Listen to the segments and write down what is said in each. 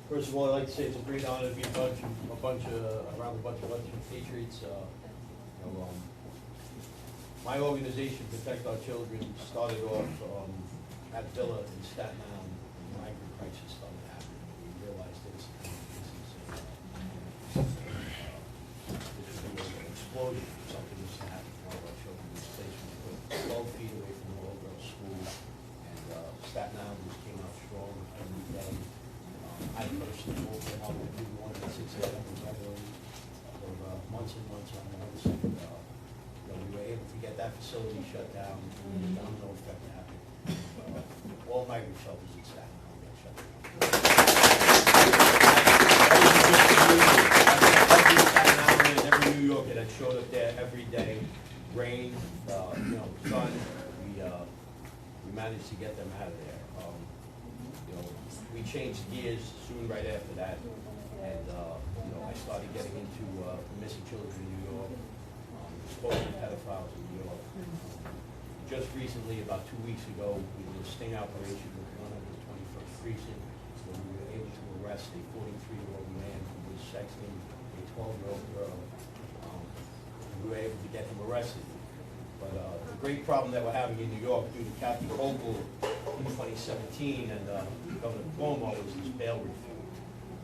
First of all, I'd like to say it's a great honor to be around a bunch of Western Patriots. My organization, Protect Our Children, started off at Villa in Staten Island when the migrant crisis started happening. We realized this is an explosion. Something was to happen to one of our children. This place was put 12 feet away from the all-girls school, and Staten Island just came out strong every day. I personally also helped to do one of the 6 a.m. together for months and months on this. We were able to get that facility shut down, and the domino effect happened. All migrant shelters in Staten Island got shut down. Staten Island and every New Yorker that showed up there every day, rain, sun, we managed to get them out of there. We changed gears soon right after that, and I started getting into missing children in New York, exposing pedophiles in New York. Just recently, about 2 weeks ago, we did a sting operation with one of the 21st precinct, where we were able to arrest a 43-year-old man who was sexting a 12-year-old girl. We were able to get him arrested. But the great problem that we're having in New York due to Kathy Hochul in 2017 and Governor Cuomo is this bail reform.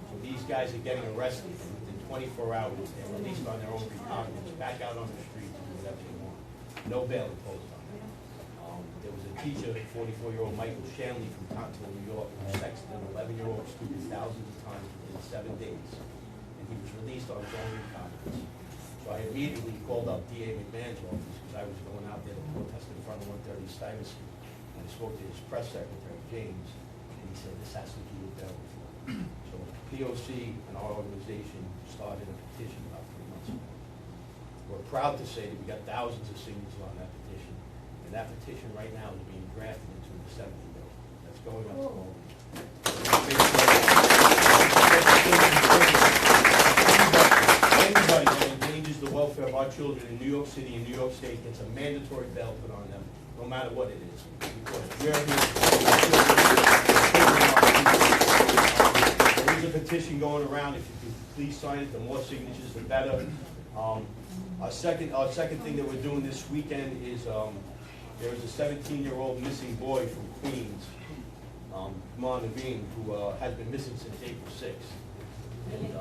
So these guys are getting arrested, and within 24 hours they're released on their own recognizance, back out on the street to do whatever they want. No bail imposed on them. There was a teacher, 44-year-old Michael Shanley from Continental New York, who sexted an 11-year-old student thousands of times within 7 days, and he was released on his own recognizance. So I immediately called up D.A. McMahon's office because I was going out there to protest in front of 130 Stuyvesant. And I spoke to his press secretary, James, and he said this has to do with bail reform. So POC and our organization started a petition about 3 months ago. We're proud to say that we got thousands of signatures on that petition, and that petition right now is being drafted into an assembly bill that's going up tomorrow. Anybody that endangers the welfare of our children in New York City and New York State gets a mandatory bail put on them, no matter what it is. Because we're here. There's a petition going around. If you could please sign it, the more signatures, the better. Our second thing that we're doing this weekend is there is a 17-year-old missing boy from Queens, Kamar Naveen, who has been missing since April 6th. And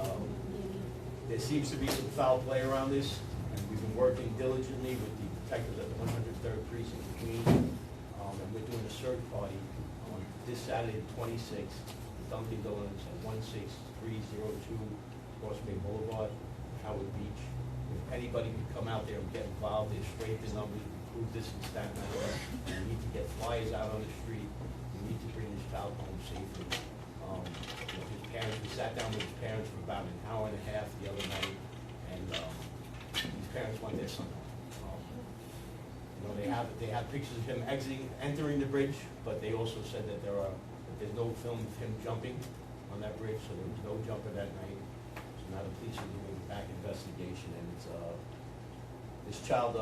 there seems to be some foul play around this, and we've been working diligently with the detectives at the 103rd Precinct in Queens, and we're doing a search party on this Saturday, the 26th, Dunkin' Donuts at 16302 Cross Bay Boulevard, Howard Beach. If anybody could come out there and get involved, there's straight the numbers, we prove this in Staten Island. We need to get flyers out on the street. We need to bring this child home safely. We sat down with his parents for about an hour and a half the other night, and his parents want their son home. They have pictures of him entering the bridge, but they also said that there's no film of him jumping on that bridge, so there was no jumper that night. So now the police are doing a back investigation, and this child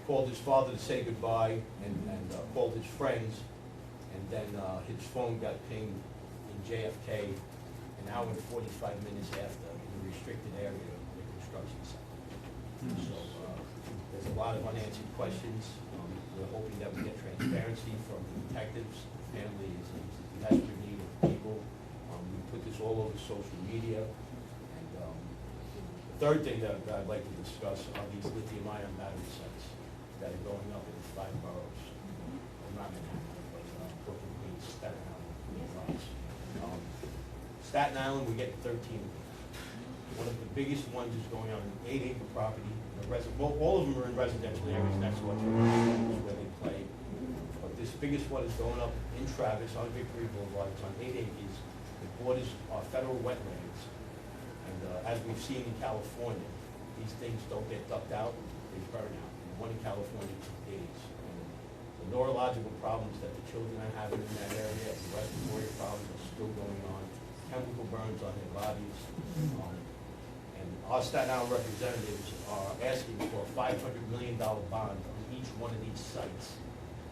called his father to say goodbye, and called his friends, and then his phone got pinged in JFK. An hour and 45 minutes after, in a restricted area of the construction site. So there's a lot of unanswered questions. We're hoping that we get transparency from the detectives. The family is in desperate need of people. We put this all over social media. And the third thing that I'd like to discuss are these lithium-ion battery sites that are going up in the 5 boroughs. Not Manhattan, but Brooklyn, Queens, Staten Island, and Bronx. Staten Island, we get 13 of them. One of the biggest ones is going on an 8-acre property. All of them are in residential areas next to each other, where they play. But this biggest one is going up in Travis on Victory Boulevard. It's on 8 acres. The borders are federal wetlands. And as we've seen in California, these things don't get ducked out, they burn out. And one in California took days. And the neurological problems that the children are having in that area, the respiratory problems are still going on. Chemical burns on their bodies. And our Staten Island representatives are asking for a $500 million bond on each one of these sites,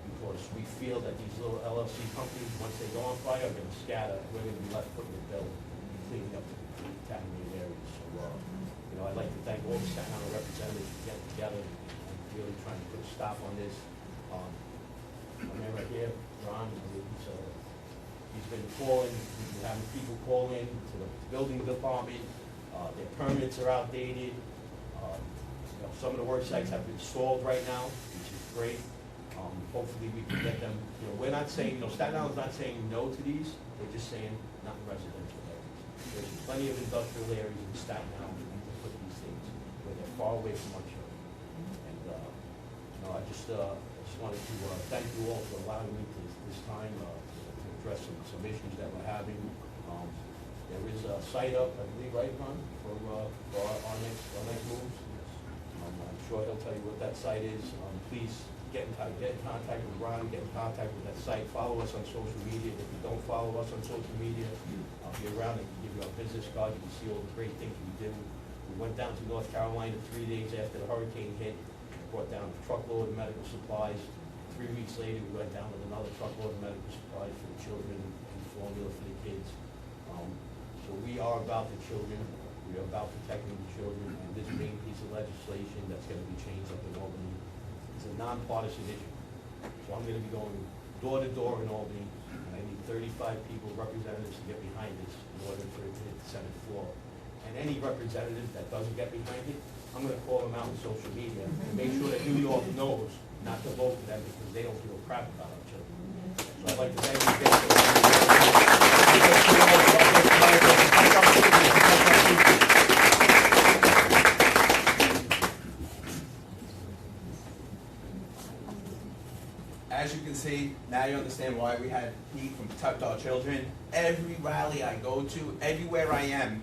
because we feel that these little LLC companies, once they go on fire, are going to scatter, and we're going to be left putting the bill. together and really trying to put a stop on this. My man right here, Ron, he's been calling, he's been having people call in to the building department. Their permits are outdated. Some of the work sites have been stalled right now, which is great. Hopefully we can get them, we're not saying, Staten Island's not saying no to these, we're just saying not in residential areas. There's plenty of industrial areas in Staten Island that need to put these things where they're far away from our children. And, I just wanted to thank you all for allowing me this time to address some issues that we're having. There is a site up, I believe, right, Ron, for our next moves. I'm sure he'll tell you what that site is. Please get in contact with Ron, get in contact with that site. Follow us on social media. If you don't follow us on social media, I'll be around and give you our business card. You can see all the great things we do. We went down to North Carolina 3 days after the hurricane hit. Brought down a truckload of medical supplies. 3 weeks later, we went down with another truckload of medical supplies for the children and formula for the kids. So we are about the children. We are about protecting the children. And this main piece of legislation that's going to be changed up in Albany is a nonpartisan issue. So I'm going to be going door to door in Albany, and I need 35 people, representatives, to get behind this in order for it to hit the Senate floor. And any representative that doesn't get behind it, I'm going to call them out on social media and make sure that New York knows not to vote for them because they don't give a crap about our children. So I'd like to thank you again for As you can see, now you understand why we had heat from Protect Our Children. Every rally I go to, everywhere I am,